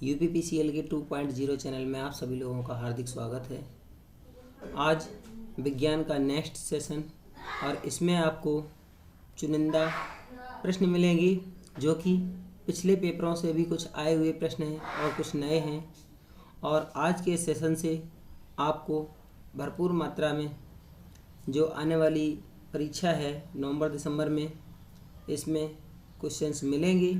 UPPCL के 2.0 channel में आप सभी लोगों का हार्दिक स्वागत है। आज विज्ञान का नेक्स्ट सेशन और इसमें आपको चुनिंदा प्रश्न मिलेंगे जो कि पिछले पेपरों से भी कुछ आए हुए प्रश्न हैं और कुछ नए हैं। और आज के सेशन से आपको भरपूर मात्रा में जो आने वाली परीक्षा है नवंबर दिसंबर में, इसमें क्वेश्चंस मिलेंगे।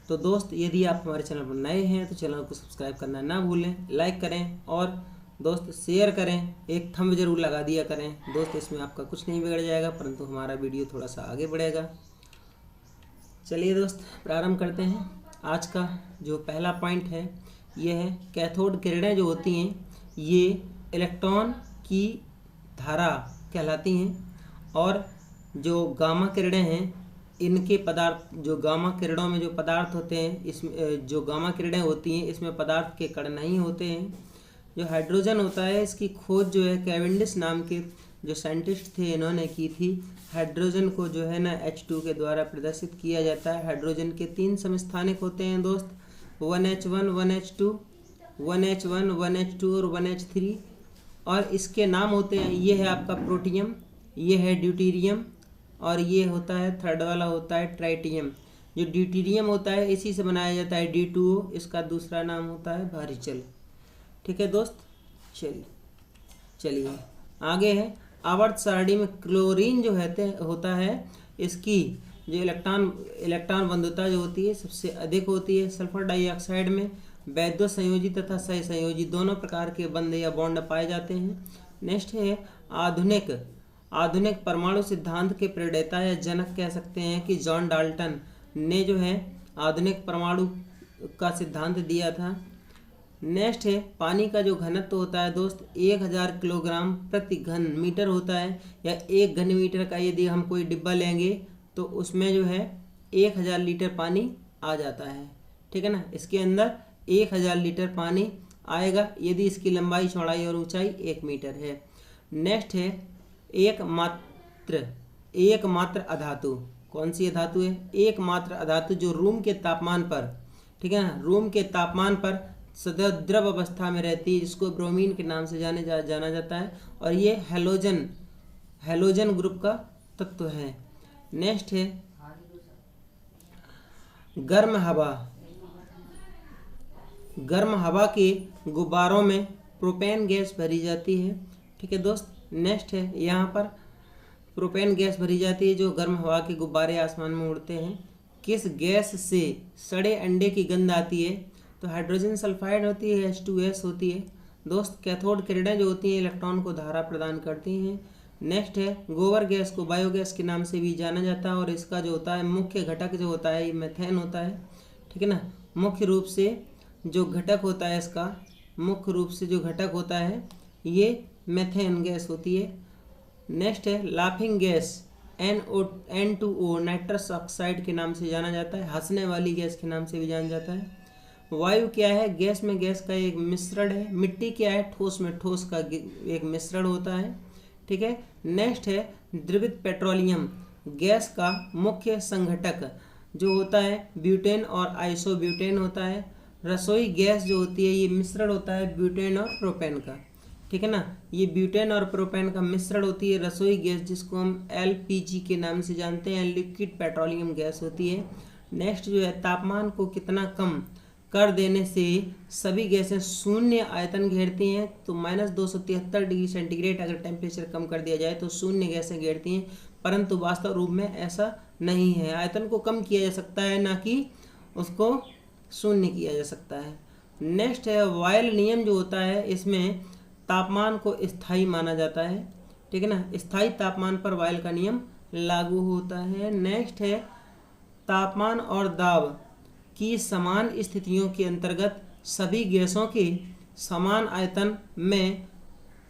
तो दोस्त, यदि आप हमारे चैनल पर नए हैं तो चैनल को सब्सक्राइब करना ना भूलें, लाइक करें और दोस्त शेयर करें, एक थंब जरूर लगा दिया करें। दोस्त, इसमें आपका कुछ नहीं बिगड़ जाएगा परंतु हमारा वीडियो थोड़ा सा आगे बढ़ेगा। चलिए दोस्त, प्रारंभ करते हैं। आज का जो पहला पॉइंट है ये है कैथोड किरणें जो होती हैं ये इलेक्ट्रॉन की धारा कहलाती हैं और जो गामा किरणें हैं इनके पदार्थ, जो गामा किरणों में जो पदार्थ होते हैं, इसमें जो गामा किरणें होती हैं इसमें पदार्थ के कण नहीं होते हैं। जो हाइड्रोजन होता है इसकी खोज जो है कैवेंडिश नाम के जो साइंटिस्ट थे इन्होंने की थी। हाइड्रोजन को जो है ना H2 के द्वारा प्रदर्शित किया जाता है। हाइड्रोजन के 3 समस्थानिक होते हैं दोस्त, 1H1, 1H2, 1H1, 1H2 और 1H3। और इसके नाम होते हैं, ये है आपका प्रोटियम, ये है ड्यूटेरियम और ये होता है थर्ड वाला होता है ट्राइटियम। जो ड्यूटेरियम होता है इसी से बनाया जाता है D2O, इसका दूसरा नाम होता है भारीचल। ठीक है दोस्त, चलिए आगे है। आवर्त सारणी में क्लोरीन जो होता है इसकी जो इलेक्ट्रॉन बंधुता जो होती है सबसे अधिक होती है। सल्फर डाइऑक्साइड में वैद्युत संयोजी तथा सहसंयोजी दोनों प्रकार के बंध या बॉन्ड पाए जाते हैं। नेक्स्ट है आधुनिक परमाणु सिद्धांत के प्रणेता या जनक कह सकते हैं कि जॉन डाल्टन ने जो है आधुनिक परमाणु का सिद्धांत दिया था। नेक्स्ट है पानी का जो घनत्व होता है दोस्त 1000 किलोग्राम प्रति घन मीटर होता है, या 1 घन मीटर का यदि हम कोई डिब्बा लेंगे तो उसमें जो है 1000 लीटर पानी आ जाता है। ठीक है ना, इसके अंदर 1000 लीटर पानी आएगा यदि इसकी लंबाई, चौड़ाई और ऊंचाई 1 मीटर है। नेक्स्ट है एकमात्र अधातु। कौन सी अधातु है? एकमात्र अधातु जो रूम के तापमान पर, ठीक है ना, रूम के तापमान पर सदैव द्रव अवस्था में रहती है, जिसको ब्रोमीन के नाम से जाना जाता है और ये हैलोजन ग्रुप का तत्व है। नेक्स्ट है गर्म हवा के गुब्बारों में प्रोपेन गैस भरी जाती है। ठीक है दोस्त, नेक्स्ट है यहाँ पर प्रोपेन गैस भरी जाती है जो गर्म हवा के गुब्बारे आसमान में उड़ते हैं। किस गैस से सड़े अंडे की गंध आती है? तो हाइड्रोजन सल्फाइड होती है, H2S होती है। दोस्त, कैथोड किरणें जो होती हैं इलेक्ट्रॉन को धारा प्रदान करती हैं। नेक्स्ट है गोबर गैस को बायोगैस के नाम से भी जाना जाता है और इसका जो होता है मुख्य घटक जो होता है ये मेथेन होता है। ठीक है ना, मुख्य रूप से जो घटक होता है इसका, मुख्य रूप से जो घटक होता है ये मेथेन गैस होती है। नेक्स्ट है laughing gas N2O nitrous oxide के नाम से जाना जाता है, हंसने वाली गैस के नाम से भी जाना जाता है। वायु क्या है? गैस में गैस का एक मिश्रण है। मिट्टी क्या है? ठोस में ठोस का एक मिश्रण होता है। ठीक है। नेक्स्ट है द्रवित पेट्रोलियम गैस का मुख्य संघटक जो होता है ब्यूटेन और आइसोब्यूटेन होता है। रसोई गैस जो होती है ये मिश्रण होता है ब्यूटेन और प्रोपेन का। ठीक है ना, ये ब्यूटेन और प्रोपेन का मिश्रण होती है रसोई गैस, जिसको हम LPG के नाम से जानते हैं, लिक्विड पेट्रोलियम गैस होती है। नेक्स्ट जो है तापमान को कितना कम कर देने से सभी गैसें शून्य आयतन घेरती हैं? तो -273 डिग्री सेंटीग्रेड अगर टेम्परेचर कम कर दिया जाए तो शून्य गैसें घेरती हैं, परंतु वास्तव रूप में ऐसा नहीं है। आयतन को कम किया जा सकता है, ना कि उसको शून्य किया जा सकता है। नेक्स्ट है वायल नियम जो होता है इसमें तापमान को स्थायी माना जाता है। ठीक है ना, स्थायी तापमान पर वायल का नियम लागू होता है। नेक्स्ट है तापमान और दाब की समान स्थितियों के अंतर्गत सभी गैसों के समान आयतन में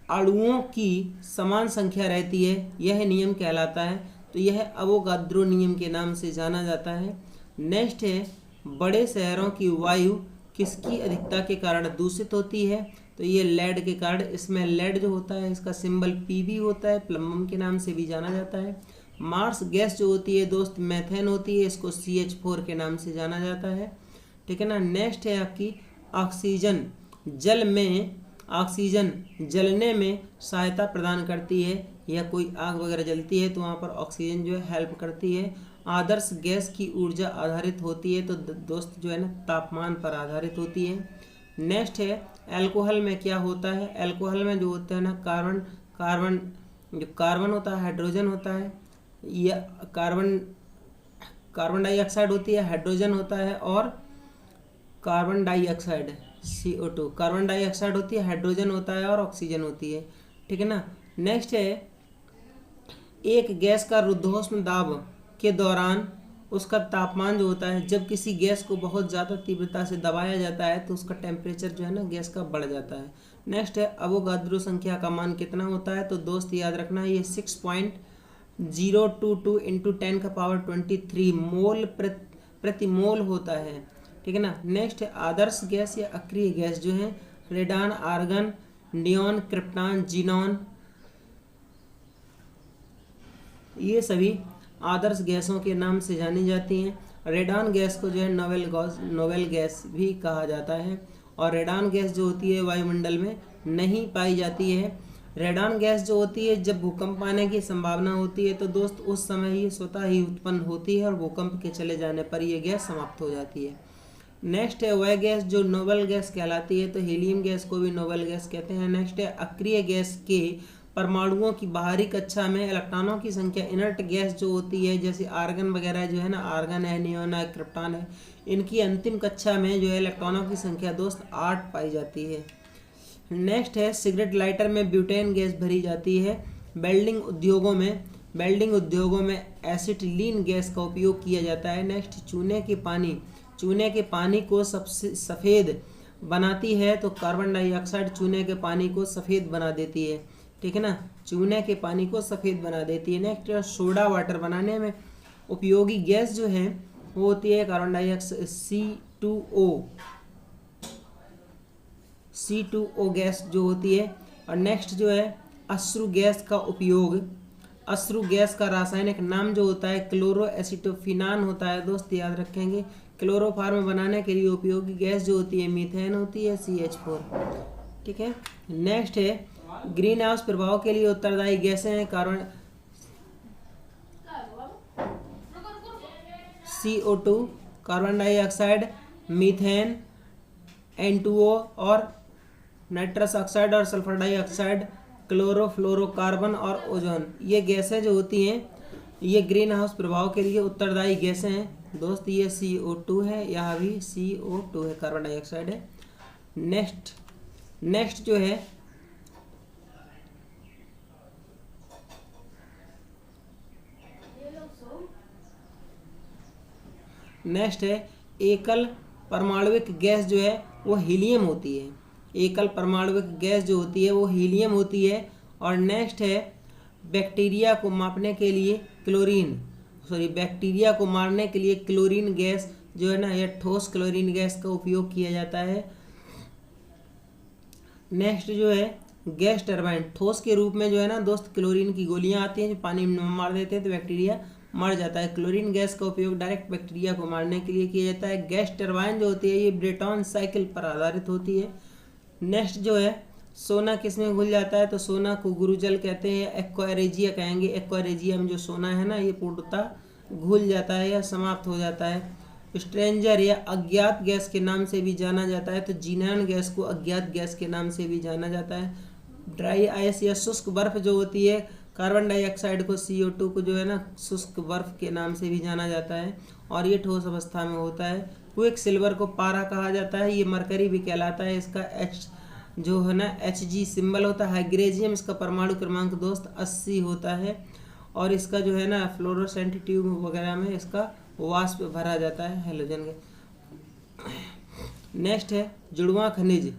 अणुओं की समान संख्या रहती है, यह नियम कहलाता है। तो यह अवोगाद्रो नियम के नाम से जाना जाता है। नेक्स्ट है बड़े शहरों की वायु किसकी अधिकता के कारण दूषित होती है? तो ये लेड के कारण। इसमें लेड जो होता है इसका सिंबल Pb होता है, प्लम्बम के नाम से भी जाना जाता है। मार्स गैस जो होती है दोस्त मेथेन होती है, इसको CH4 के नाम से जाना जाता है। ठीक है ना। नेक्स्ट है आपकी ऑक्सीजन जल में ऑक्सीजन जलने में सहायता प्रदान करती है, या कोई आग वगैरह जलती है तो वहाँ पर ऑक्सीजन जो है हेल्प करती है। आदर्श गैस की ऊर्जा आधारित होती है, तो दोस्त जो है ना तापमान पर आधारित होती है। नेक्स्ट है अल्कोहल में क्या होता है। अल्कोहल में जो होता है ना जो कार्बन होता है, हाइड्रोजन होता है, या कार्बन डाइऑक्साइड होती है, हाइड्रोजन होता है, और carbon dioxide CO2, carbon dioxide होती है, हाइड्रोजन होता है और ऑक्सीजन होती है। ठीक है ना। नेक्स्ट है एक गैस का रुद्धोष्म दाब के दौरान उसका तापमान जो होता है, जब किसी गैस को बहुत ज़्यादा तीव्रता से दबाया जाता है तो उसका टेम्परेचर जो है ना गैस का बढ़ जाता है। नेक्स्ट है अवोगाद्रो संख्या का मान कितना होता है, तो दोस्त याद रखना ये 6.022 इंटू 10⁻23 मोल प्रति मोल होता है। ठीक है ना। नेक्स्ट है आदर्श गैस या अक्रिय गैस जो है radon, argon, neon, krypton, xenon, ये सभी आदर्श गैसों के नाम से जानी जाती हैं। रेडान गैस को जो है नोवेल गैस भी कहा जाता है, और रेडान गैस जो होती है वायुमंडल में नहीं पाई जाती है। रेडान गैस जो होती है जब भूकंप आने की संभावना होती है तो दोस्त उस समय ही स्वतः ही उत्पन्न होती है और भूकंप के चले जाने पर यह गैस समाप्त हो जाती है। नेक्स्ट है वह गैस जो नोबल गैस कहलाती है, तो हीलियम गैस को भी नोबल गैस कहते हैं। नेक्स्ट है अक्रिय गैस के परमाणुओं की बाहरी कक्षा में इलेक्ट्रॉनों की संख्या इनर्ट गैस जो होती है, जैसे आर्गन वगैरह जो है ना, आर्गन है, नियॉन है, क्रिप्टॉन है, इनकी अंतिम कक्षा में जो है इलेक्ट्रॉनों की संख्या दोस्त 8 पाई जाती है। नेक्स्ट है सिगरेट लाइटर में ब्यूटेन गैस भरी जाती है। वेल्डिंग उद्योगों में एसिटिलीन गैस का उपयोग किया जाता है। नेक्स्ट चूने के पानी को सबसे सफ़ेद बनाती है, तो कार्बन डाइऑक्साइड चूने के पानी को सफ़ेद बना देती है। ठीक है ना, चूने के पानी को सफ़ेद बना देती है। नेक्स्ट सोडा वाटर बनाने में उपयोगी गैस जो है वो होती है कार्बन डाइऑक्साइड C2O गैस जो होती है। और नेक्स्ट जो है अश्रु गैस का रासायनिक नाम जो होता है क्लोरोएसिटोफिनान होता है। दोस्त याद रखेंगे क्लोरोफार्म बनाने के लिए उपयोगी गैस जो होती है मीथेन होती है, CH4। ठीक है। नेक्स्ट है ग्रीन हाउस प्रभाव के लिए उत्तरदायी गैसें हैं CO2, carbon dioxide, methane, N2O और नाइट्रस ऑक्साइड और सल्फर डाइऑक्साइड, क्लोरोफ्लोरोकार्बन और ओजोन। ये गैसें जो होती हैं ये ग्रीन हाउस प्रभाव के लिए उत्तरदायी गैसें हैं। दोस्त ये CO2 है, यहाँ भी CO2 है, कार्बन डाइऑक्साइड है। नेक्स्ट जो है नेक्स्ट है एकल परमाणुविक गैस जो है वो हीलियम होती है। एकल परमाणुविक गैस जो होती है वो हीलियम होती है। और नेक्स्ट है बैक्टीरिया को मारने के लिए क्लोरीन गैस जो है ना, यह ठोस क्लोरीन गैस का उपयोग किया जाता है। नेक्स्ट जो है गैस टरबाइन, ठोस के रूप में जो है ना दोस्त क्लोरीन की गोलियां आती हैं जो पानी में मार देते हैं तो बैक्टीरिया मर जाता है। क्लोरीन गैस का उपयोग डायरेक्ट बैक्टीरिया को मारने के लिए किया जाता है। गैस टरबाइन जो होती है ये ब्रेटॉन साइकिल पर आधारित होती है। नेक्स्ट जो है सोना किस में घुल जाता है, तो सोना को गुरुजल कहते हैं, एक्वारेजिया कहेंगे। एक्वारेजिया में जो सोना है ना ये पूर्णतः घुल जाता है या समाप्त हो जाता है। स्ट्रेंजर या अज्ञात गैस के नाम से भी जाना जाता है, तो जीनान गैस को अज्ञात गैस के नाम से भी जाना जाता है। ड्राई आइस या शुष्क बर्फ जो होती है, कार्बन डाइऑक्साइड को CO2 को जो है ना शुष्क बर्फ के नाम से भी जाना जाता है और ये ठोस अवस्था में होता है। क्विक सिल्वर को पारा कहा जाता है, ये मरकरी भी कहलाता है। इसका H जो है ना Hg सिंबल होता है। हाइग्रेजियम इसका परमाणु क्रमांक दोस्त 80 होता है और इसका जो है ना फ्लोरोसेंट ट्यूब वगैरह में इसका वाष्प भरा जाता है हेलोजन के। नेक्स्ट है जुड़वां खनिज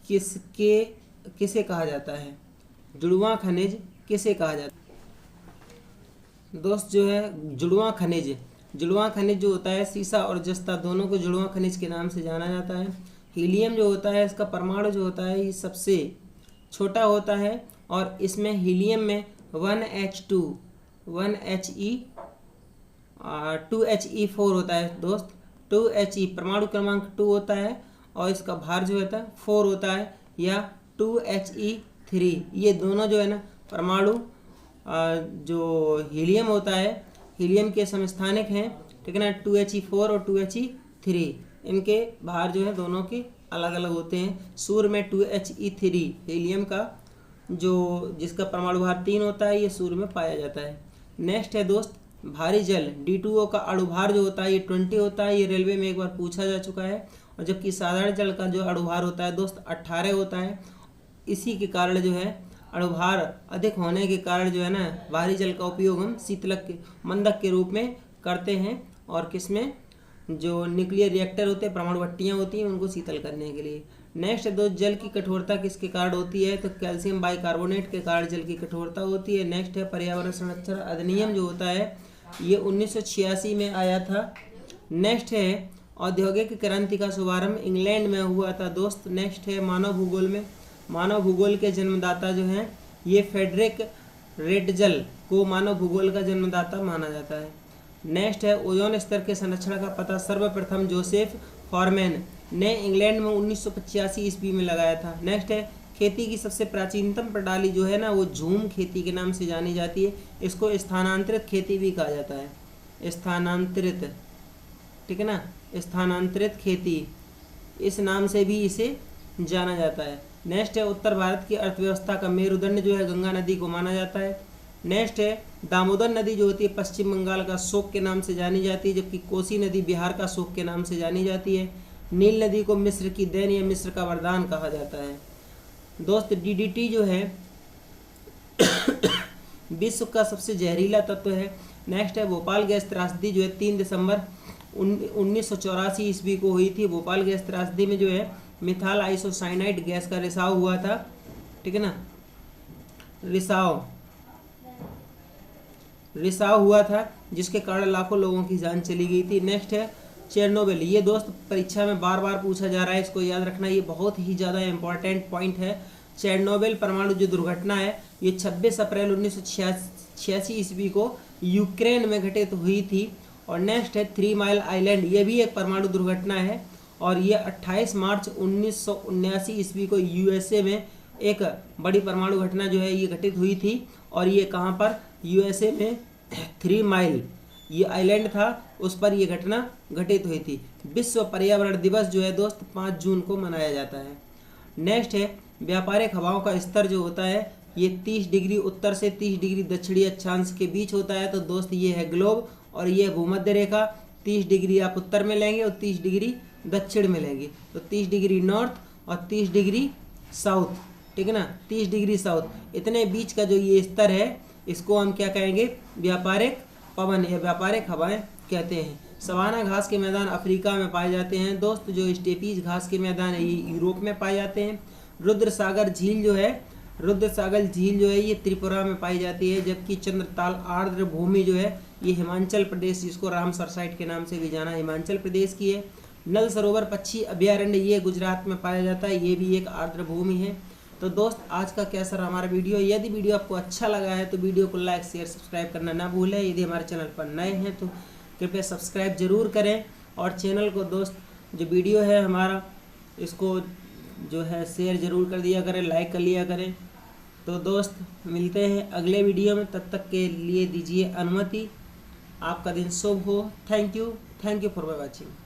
किसे कहा जाता है। जुड़वां खनिज किसे कहा जाता है दोस्त, जो है जुड़वां खनिज जो होता है सीसा और जस्ता दोनों को जुड़वां खनिज के नाम से जाना जाता है। हीलियम जो होता है इसका परमाणु जो होता है ये सबसे छोटा होता है और इसमें हीलियम में 2He4 होता है दोस्त। 2He परमाणु क्रमांक 2 होता है और इसका भार जो होता है 4 होता है, या 2He3। ये दोनों जो है ना परमाणु जो हीलियम होता है, हीलियम के समस्थानिक हैं, ठीक है ना, 2He4 और 2He3। इनके भार जो है दोनों के अलग अलग होते हैं। सूर्य में 2He3 हीलियम का जो जिसका परमाणु भार 3 होता है, ये सूर्य में पाया जाता है। नेक्स्ट है दोस्त भारी जल, D2O का अणुभार जो होता है ये 20 होता है। ये रेलवे में एक बार पूछा जा चुका है। और जबकि साधारण जल का जो अणुभार होता है दोस्त 18 होता है। इसी के कारण जो है अणुभार अधिक होने के कारण जो है ना भारी जल का उपयोग हम शीतलक के मंदक के रूप में करते हैं। और किसमें, जो न्यूक्लियर रिएक्टर होते हैं, परमाणु भट्टियाँ होती हैं, उनको शीतल करने के लिए। नेक्स्ट है दोस्त जल की कठोरता किसके कारण होती है, तो कैल्शियम बाइकार्बोनेट के कारण जल की कठोरता होती है। नेक्स्ट है पर्यावरण संरक्षण अधिनियम जो होता है ये 1986 में आया था। नेक्स्ट है औद्योगिक क्रांति का शुभारंभ इंग्लैंड में हुआ था दोस्त। नेक्स्ट है मानव भूगोल में, मानव भूगोल के जन्मदाता जो हैं ये फ्रेडरिक रेटजल को मानव भूगोल का जन्मदाता माना जाता है। नेक्स्ट है ओजोन स्तर के संरक्षण का पता सर्वप्रथम जोसेफ फॉरमैन ने इंग्लैंड में 1985 ईस्वी में लगाया था। नेक्स्ट है खेती की सबसे प्राचीनतम प्रणाली जो है ना वो झूम खेती के नाम से जानी जाती है। इसको स्थानांतरित खेती भी कहा जाता है, स्थानांतरित, ठीक है ना, स्थानांतरित खेती इस नाम से भी इसे जाना जाता है। नेक्स्ट है उत्तर भारत की अर्थव्यवस्था का मेरुदंड जो है गंगा नदी को माना जाता है। नेक्स्ट है दामोदर नदी जो होती है पश्चिम बंगाल का शोक के नाम से जानी जाती है, जबकि कोसी नदी बिहार का शोक के नाम से जानी जाती है। नील नदी को मिस्र की देन या मिस्र का वरदान कहा जाता है। दोस्त DDT जो है विश्व का सबसे जहरीला तत्व है। नेक्स्ट है भोपाल गैस त्रासदी जो है 3 दिसंबर 1984 ईस्वी को हुई थी। भोपाल गैस त्रासदी में जो है मिथाइल आइसोसाइनाइड गैस का रिसाव हुआ था, ठीक है ना, रिसाव हुआ था जिसके कारण लाखों लोगों की जान चली गई थी। नेक्स्ट है चेरनोबिल, ये दोस्त परीक्षा में बार बार पूछा जा रहा है, इसको याद रखना, ये बहुत ही ज़्यादा इंपॉर्टेंट पॉइंट है। चेरनोबिल परमाणु जो दुर्घटना है ये 26 अप्रैल 1986 ईस्वी को यूक्रेन में घटित हुई थी। और नेक्स्ट है 3 माइल आइलैंड, ये भी एक परमाणु दुर्घटना है और ये 28 मार्च 1979 ईस्वी को USA में एक बड़ी परमाणु घटना जो है ये घटित हुई थी। और ये कहाँ पर, USA में 3 माइल ये आइलैंड था, उस पर यह घटना घटित हुई थी। विश्व पर्यावरण दिवस जो है दोस्त 5 जून को मनाया जाता है। नेक्स्ट है व्यापारिक हवाओं का स्तर जो होता है ये 30 डिग्री उत्तर से 30 डिग्री दक्षिणी अक्षांश के बीच होता है। तो दोस्त ये है ग्लोब और ये भूमध्य रेखा। 30 डिग्री आप उत्तर में लेंगे और 30 डिग्री दक्षिण में लेंगे, तो 30 डिग्री नॉर्थ और 30 डिग्री साउथ, ठीक है ना, 30 डिग्री साउथ, इतने बीच का जो ये स्तर है इसको हम क्या कहेंगे, व्यापारिक पवन या व्यापारिक हवाएं कहते हैं। सवाना घास के मैदान अफ्रीका में पाए जाते हैं दोस्त। जो स्टेपीज घास के मैदान है ये यूरोप में पाए जाते हैं। रुद्रसागर झील जो है ये त्रिपुरा में पाई जाती है। जबकि चंद्रताल आर्द्र भूमि जो है ये हिमाचल प्रदेश, जिसको रामसर साइट के नाम से भी जाना, हिमाचल प्रदेश की है। नल सरोवर पक्षी अभयारण्य ये गुजरात में पाया जाता है, ये भी एक आर्द्र भूमि है। तो दोस्त आज का कैसा रहा हमारा वीडियो, यदि वीडियो आपको अच्छा लगा है तो वीडियो को लाइक शेयर सब्सक्राइब करना ना भूलें। यदि हमारे चैनल पर नए हैं तो कृपया सब्सक्राइब जरूर करें और चैनल को दोस्त जो वीडियो है हमारा इसको जो है शेयर जरूर कर दिया करें, लाइक कर लिया करें। तो दोस्त मिलते हैं अगले वीडियो में, तब तक के लिए दीजिए अनुमति। आपका दिन शुभ हो। Thank you for watching.